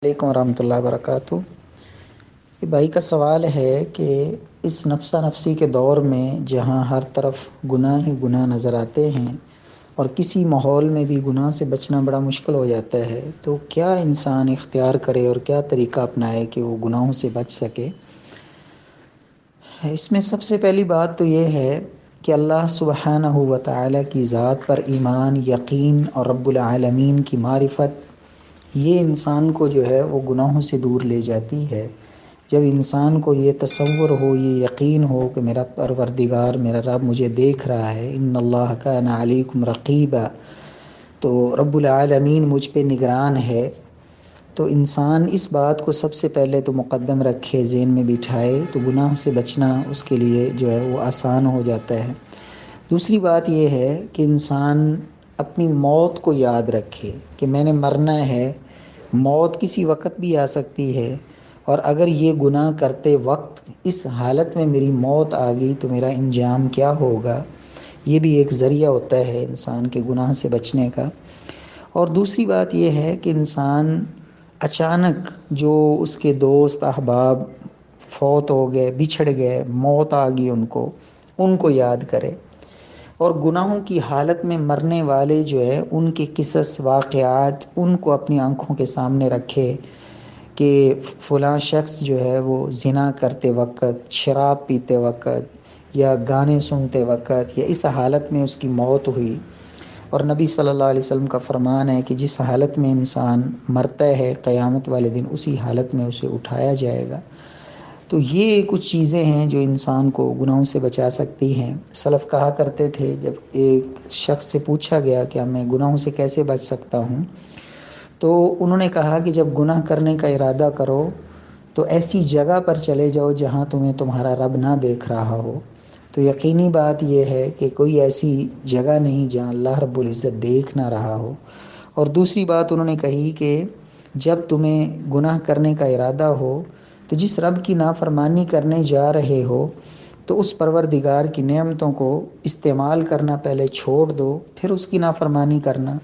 علیکم ورحمۃ اللہ وبرکاتہ۔ یہ بھائی کا سوال ہے کہ اس نفسا نفسی کے دور میں جہاں ہر طرف گناہ ہی گناہ نظر آتے ہیں اور کسی ماحول میں بھی گناہ سے بچنا بڑا مشکل ہو جاتا ہے، تو کیا انسان اختیار کرے اور کیا طریقہ اپنائے کہ وہ گناہوں سے بچ سکے؟ اس میں سب سے پہلی بات تو یہ ہے کہ اللہ سبحانہ و تعالی کی ذات پر ایمان، یقین اور رب العالمین کی معرفت، یہ انسان کو جو ہے وہ گناہوں سے دور لے جاتی ہے۔ جب انسان کو یہ تصور ہو، یہ یقین ہو کہ میرا پروردگار، میرا رب مجھے دیکھ رہا ہے، ان اللہ کان علیکم رقیبا، تو رب العالمین مجھ پہ نگران ہے، تو انسان اس بات کو سب سے پہلے تو مقدم رکھے، ذہن میں بٹھائے، تو گناہ سے بچنا اس کے لیے جو ہے وہ آسان ہو جاتا ہے۔ دوسری بات یہ ہے کہ انسان اپنی موت کو یاد رکھے کہ میں نے مرنا ہے، موت کسی وقت بھی آ سکتی ہے، اور اگر یہ گناہ کرتے وقت اس حالت میں میری موت آ گئی تو میرا انجام کیا ہوگا۔ یہ بھی ایک ذریعہ ہوتا ہے انسان کے گناہ سے بچنے کا۔ اور دوسری بات یہ ہے کہ انسان اچانک جو اس کے دوست احباب فوت ہو گئے، بچھڑ گئے، موت آ گئی ان کو یاد کرے، اور گناہوں کی حالت میں مرنے والے جو ہے ان کے قصص، واقعات، ان کو اپنی آنکھوں کے سامنے رکھے کہ فلاں شخص جو ہے وہ زنا کرتے وقت، شراب پیتے وقت، یا گانے سنتے وقت، یا اس حالت میں اس کی موت ہوئی۔ اور نبی صلی اللہ علیہ وسلم کا فرمان ہے کہ جس حالت میں انسان مرتا ہے قیامت والے دن اسی حالت میں اسے اٹھایا جائے گا۔ تو یہ کچھ چیزیں ہیں جو انسان کو گناہوں سے بچا سکتی ہیں۔ سلف کہا کرتے تھے، جب ایک شخص سے پوچھا گیا کہ میں گناہوں سے کیسے بچ سکتا ہوں، تو انہوں نے کہا کہ جب گناہ کرنے کا ارادہ کرو تو ایسی جگہ پر چلے جاؤ جہاں تمہیں تمہارا رب نہ دیکھ رہا ہو۔ تو یقینی بات یہ ہے کہ کوئی ایسی جگہ نہیں جہاں اللہ رب العزت دیکھ نہ رہا ہو۔ اور دوسری بات انہوں نے کہی کہ جب تمہیں گناہ کرنے کا ارادہ ہو تو جس رب کی نافرمانی کرنے جا رہے ہو تو اس پروردگار کی نعمتوں کو استعمال کرنا پہلے چھوڑ دو، پھر اس کی نافرمانی کرنا۔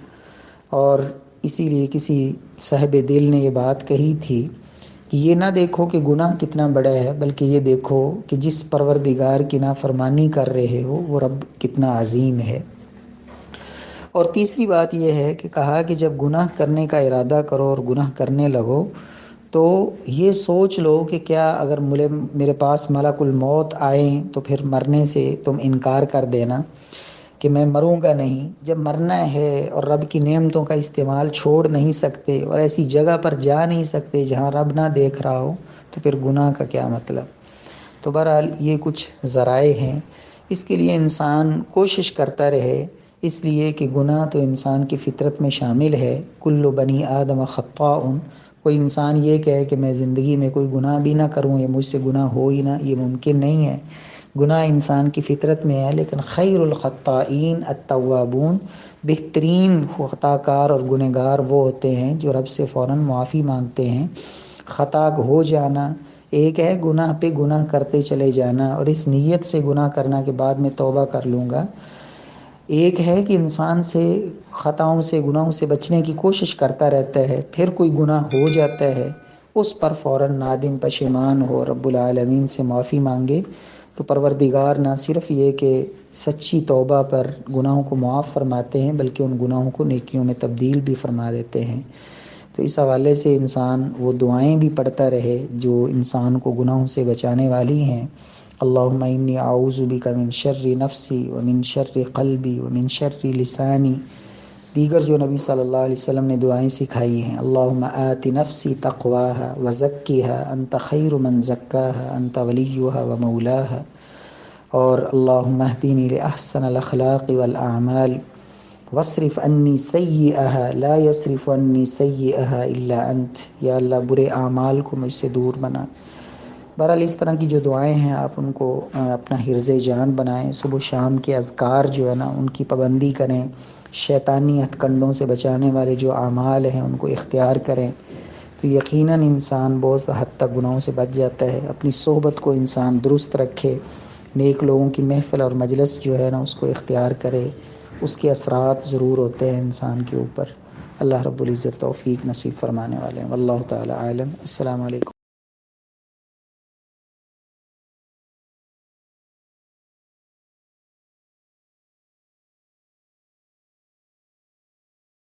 اور اسی لیے کسی صاحب دل نے یہ بات کہی تھی کہ یہ نہ دیکھو کہ گناہ کتنا بڑا ہے، بلکہ یہ دیکھو کہ جس پروردگار کی نافرمانی کر رہے ہو وہ رب کتنا عظیم ہے۔ اور تیسری بات یہ ہے کہ کہا کہ جب گناہ کرنے کا ارادہ کرو اور گناہ کرنے لگو تو یہ سوچ لو کہ کیا اگر میرے پاس ملک الموت آئیں تو پھر مرنے سے تم انکار کر دینا کہ میں مروں گا نہیں۔ جب مرنا ہے اور رب کی نعمتوں کا استعمال چھوڑ نہیں سکتے اور ایسی جگہ پر جا نہیں سکتے جہاں رب نہ دیکھ رہا ہو، تو پھر گناہ کا کیا مطلب۔ تو بہرحال یہ کچھ ذرائع ہیں، اس کے لیے انسان کوشش کرتا رہے، اس لیے کہ گناہ تو انسان کی فطرت میں شامل ہے۔ کل بنی آدم خطاء، کوئی انسان یہ کہے کہ میں زندگی میں کوئی گناہ بھی نہ کروں یا مجھ سے گناہ ہو ہی نہ، یہ ممکن نہیں ہے۔ گناہ انسان کی فطرت میں ہے، لیکن خیر الخطائین التوابون، بہترین خطا کار اور گنہگار وہ ہوتے ہیں جو رب سے فوراً معافی مانگتے ہیں۔ خطا ہو جانا ایک ہے، گناہ پہ گناہ کرتے چلے جانا اور اس نیت سے گناہ کرنا کہ بعد میں توبہ کر لوں گا، ایک ہے کہ انسان سے خطاؤں سے، گناہوں سے بچنے کی کوشش کرتا رہتا ہے، پھر کوئی گناہ ہو جاتا ہے اس پر فوراً نادم پشیمان ہو، رب العالمین سے معافی مانگے، تو پروردگار نہ صرف یہ کہ سچی توبہ پر گناہوں کو معاف فرماتے ہیں بلکہ ان گناہوں کو نیکیوں میں تبدیل بھی فرما دیتے ہیں۔ تو اس حوالے سے انسان وہ دعائیں بھی پڑھتا رہے جو انسان کو گناہوں سے بچانے والی ہیں۔ اللہم انی اعوذ بک من شر نفسی ومن شر قلبی ومن شر لسانی، دیگر جو نبی صلی اللہ علیہ وسلم نے دعائیں سکھائی ہیں۔ اللہم آت نفسی تقواہا وزکیہا انت خیر من زکاہا انت ولیہا ومولاہا، اور اللہم اہدنی لاحسن الاخلاق والاعمال واصرف عنی سیئہا لا یصرف عنی سیئہا الا انت، یا اللہ برے اعمال کو مجھ سے دور بنا۔ بہرحال اس طرح کی جو دعائیں ہیں آپ ان کو اپنا حرز جان بنائیں، صبح و شام کے اذکار جو ہے نا ان کی پابندی کریں، شیطانی ہتھ کنڈوں سے بچانے والے جو اعمال ہیں ان کو اختیار کریں، تو یقیناً انسان بہت حد تک گناہوں سے بچ جاتا ہے۔ اپنی صحبت کو انسان درست رکھے، نیک لوگوں کی محفل اور مجلس جو ہے نا اس کو اختیار کرے، اس کے اثرات ضرور ہوتے ہیں انسان کے اوپر۔ اللہ رب العزت توفیق نصیب فرمانے والے ہیں۔ واللہ تعالی عالم۔ السلام علیکم۔